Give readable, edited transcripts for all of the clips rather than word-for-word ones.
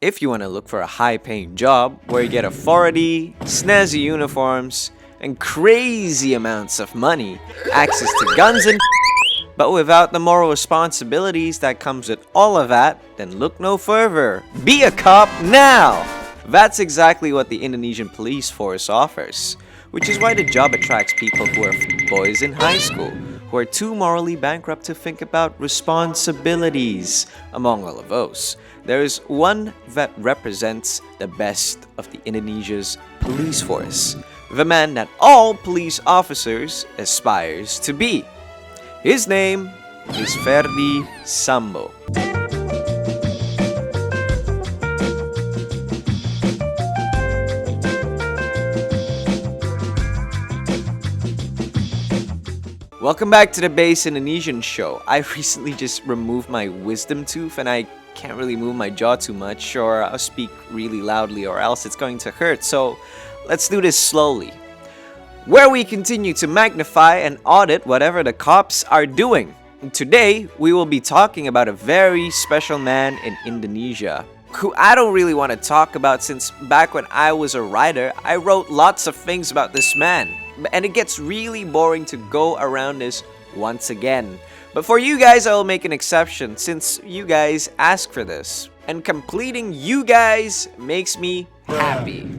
If you want to look for a high-paying job where you get authority, snazzy uniforms, and crazy amounts of money, access to guns and but without the moral responsibilities that comes with all of that, then look no further. Be a cop now! That's exactly what the Indonesian Police Force offers, which is why the job attracts people who are boys in high school, who are too morally bankrupt to think about responsibilities. Among all of those, there is one that represents the best of the Indonesia's police force, the man that all police officers aspires to be. His name is Ferdy Sambo. Welcome back to the Base Indonesian show. I recently just removed my wisdom tooth and I can't really move my jaw too much, or I'll speak really loudly or else it's going to hurt. So let's do this slowly, where we continue to magnify and audit whatever the cops are doing. Today, we will be talking about a very special man in Indonesia, who I don't really want to talk about since back when I was a writer, I wrote lots of things about this man. And it gets really boring to go around this once again. But for you guys, I will make an exception since you guys asked for this. And completing you guys makes me happy.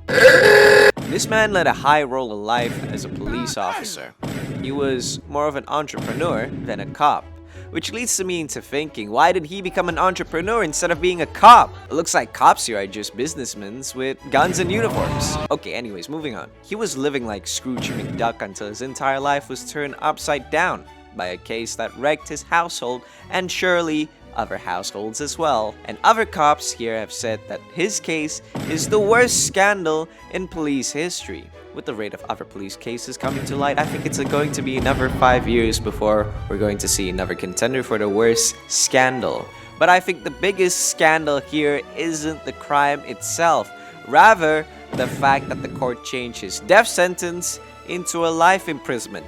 This man led a high role in life as a police officer. He was more of an entrepreneur than a cop, which leads to me into thinking, why did he become an entrepreneur instead of being a cop? It looks like cops here are just businessmen with guns and uniforms. Okay, anyways, moving on. He was living like Scrooge McDuck until his entire life was turned upside down by a case that wrecked his household and surely other households as well. And other cops here have said that his case is the worst scandal in police history. With the rate of other police cases coming to light, I think it's going to be another 5 years before we're going to see another contender for the worst scandal. But I think the biggest scandal here isn't the crime itself, rather the fact that the court changed his death sentence into a life imprisonment.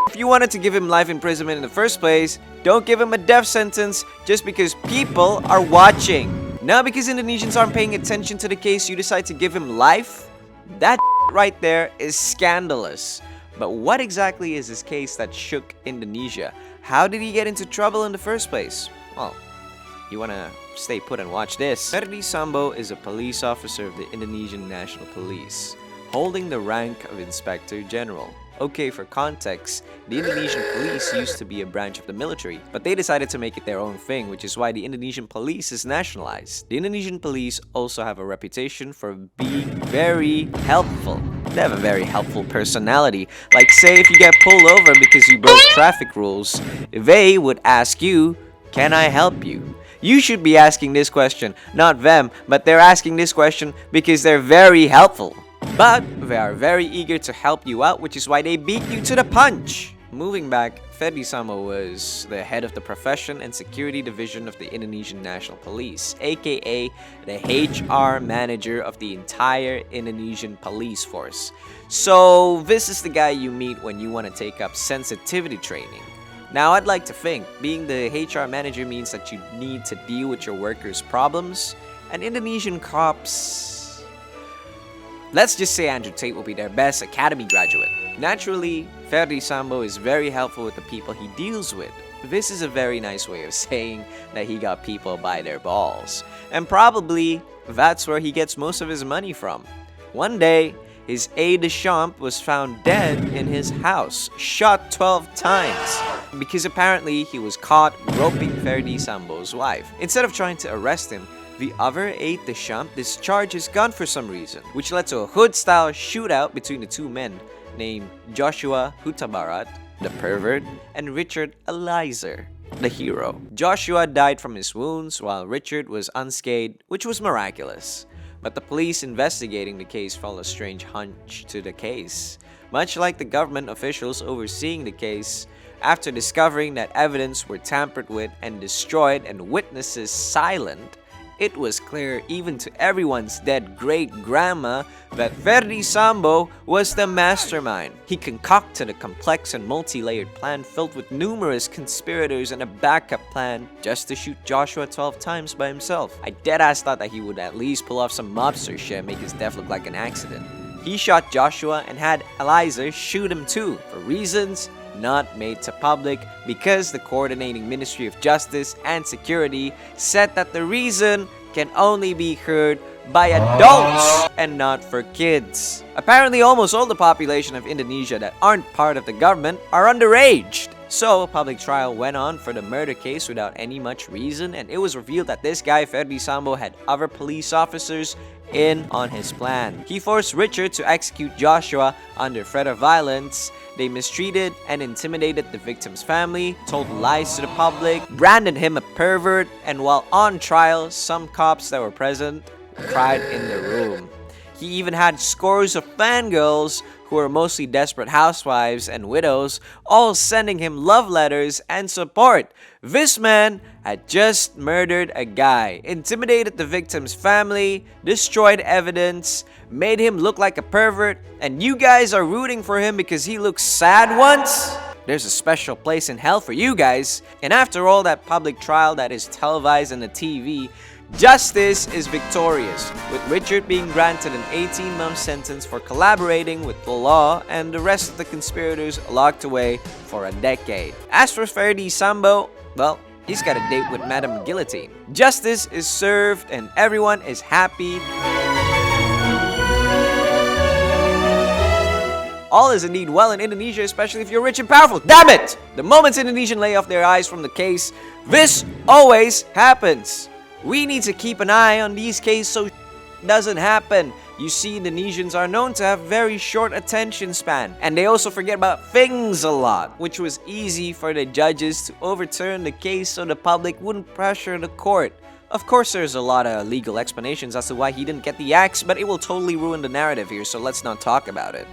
If you wanted to give him life imprisonment in the first place, don't give him a death sentence just because people are watching. Now, because Indonesians aren't paying attention to the case, you decide to give him life? That right there is scandalous. But what exactly is this case that shook Indonesia? How did he get into trouble in the first place? Well, you wanna stay put and watch this. Ferdy Sambo is a police officer of the Indonesian National Police, holding the rank of Inspector General. Okay, for context, the Indonesian police used to be a branch of the military, but they decided to make it their own thing, which is why the Indonesian police is nationalized. The Indonesian police also have a reputation for being very helpful. They have a very helpful personality. Like, say if you get pulled over because you broke traffic rules, they would ask you, "Can I help you?" You should be asking this question, not them, but they're asking this question because they're very helpful. But they are very eager to help you out, which is why they beat you to the punch. Moving back, Ferdy Sambo was the head of the Profession and Security Division of the Indonesian National Police, aka the HR manager of the entire Indonesian Police Force. So this is the guy you meet when you want to take up sensitivity training. Now, I'd like to think being the HR manager means that you need to deal with your workers' problems, and Indonesian cops, let's just say Andrew Tate will be their best academy graduate. Naturally, Ferdy Sambo is very helpful with the people he deals with. This is a very nice way of saying that he got people by their balls. And probably, that's where he gets most of his money from. One day, his aide-de-camp was found dead in his house, shot 12 times, because apparently he was caught groping Ferdy Sambo's wife. Instead of trying to arrest him, the other aide-de-camp discharged his gun for some reason, which led to a hood-style shootout between the two men named Joshua Hutabarat, the pervert, and Richard Eliezer, the hero. Joshua died from his wounds while Richard was unscathed, which was miraculous. But the police investigating the case followed a strange hunch to the case. Much like the government officials overseeing the case, after discovering that evidence were tampered with and destroyed and witnesses silent, it was clear even to everyone's dead great-grandma that Ferdy Sambo was the mastermind. He concocted a complex and multi-layered plan filled with numerous conspirators and a backup plan just to shoot Joshua 12 times by himself. I deadass thought that he would at least pull off some mobster shit and make his death look like an accident. He shot Joshua and had Eliza shoot him too, for reasons not made to public, because the coordinating Ministry of Justice and Security said that the reason can only be heard by adults and not for kids. Apparently, almost all the population of Indonesia that aren't part of the government are underage. So, a public trial went on for the murder case without any much reason, and it was revealed that this guy, Ferdy Sambo, had other police officers in on his plan. He forced Richard to execute Joshua under threat of violence. They mistreated and intimidated the victim's family, told lies to the public, branded him a pervert, and while on trial, some cops that were present cried in the room. He even had scores of fangirls who were mostly desperate housewives and widows, all sending him love letters and support. This man had just murdered a guy, intimidated the victim's family, destroyed evidence, made him look like a pervert, and you guys are rooting for him because he looks sad once? There's a special place in hell for you guys. And after all that public trial that is televised on the TV, justice is victorious, with Richard being granted an 18-month sentence for collaborating with the law and the rest of the conspirators locked away for a decade. As for Ferdy Sambo, well, he's got a date with Madam Guillotine. Justice is served and everyone is happy. All is indeed well in Indonesia, especially if you're rich and powerful. Damn it! The moment Indonesians lay off their eyes from the case, this always happens. We need to keep an eye on these cases so doesn't happen. You see, Indonesians are known to have very short attention span, and they also forget about things a lot, which was easy for the judges to overturn the case so the public wouldn't pressure the court. Of course, there's a lot of legal explanations as to why he didn't get the axe, but it will totally ruin the narrative here, so let's not talk about it.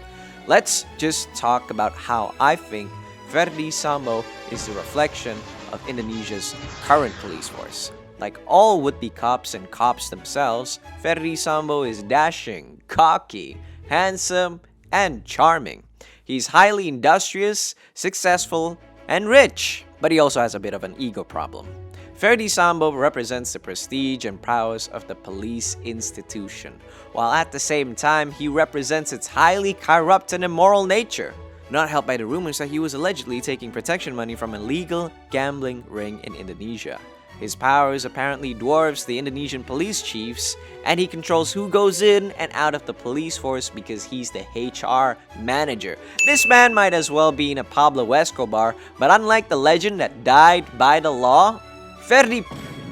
Let's just talk about how I think Ferdy Sambo is the reflection of Indonesia's current police force. Like all would-be cops and cops themselves, Ferdy Sambo is dashing, cocky, handsome, and charming. He's highly industrious, successful, and rich, but he also has a bit of an ego problem. Ferdy Sambo represents the prestige and prowess of the police institution, while at the same time he represents its highly corrupt and immoral nature. Not helped by the rumors that he was allegedly taking protection money from a illegal gambling ring in Indonesia. His powers apparently dwarfs the Indonesian police chiefs, and he controls who goes in and out of the police force because he's the HR manager. This man might as well be in a Pablo Escobar, but unlike the legend that died by the law, Ferdy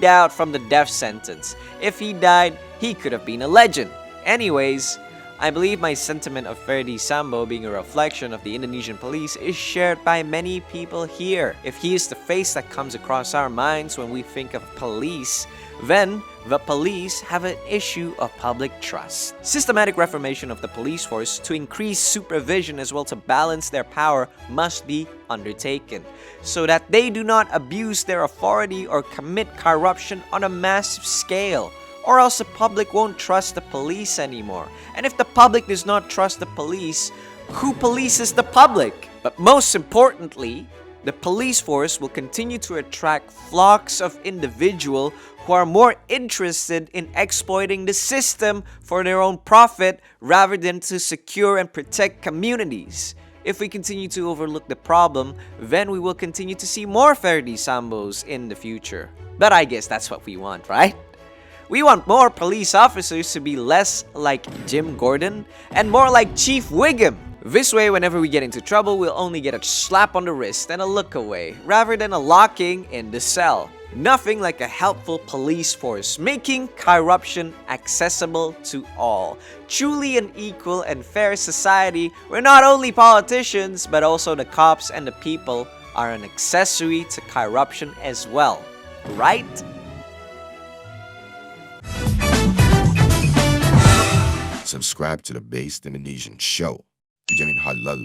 out from the death sentence. If he died, he could have been a legend. Anyways, I believe my sentiment of Ferdy Sambo being a reflection of the Indonesian police is shared by many people here. If he is the face that comes across our minds when we think of police, then the police have an issue of public trust. Systematic reformation of the police force to increase supervision as well to balance their power must be undertaken, so that they do not abuse their authority or commit corruption on a massive scale. Or else the public won't trust the police anymore. And if the public does not trust the police, who polices the public? But most importantly, the police force will continue to attract flocks of individuals who are more interested in exploiting the system for their own profit rather than to secure and protect communities. If we continue to overlook the problem, then we will continue to see more Ferdy Sambos in the future. But I guess that's what we want, right? We want more police officers to be less like Jim Gordon and more like Chief Wiggum. This way, whenever we get into trouble, we'll only get a slap on the wrist and a look away, rather than a locking in the cell. Nothing like a helpful police force, making corruption accessible to all. Truly an equal and fair society where not only politicians, but also the cops and the people are an accessory to corruption as well. Right? Subscribe to the Based Indonesian Show. Dijamin halal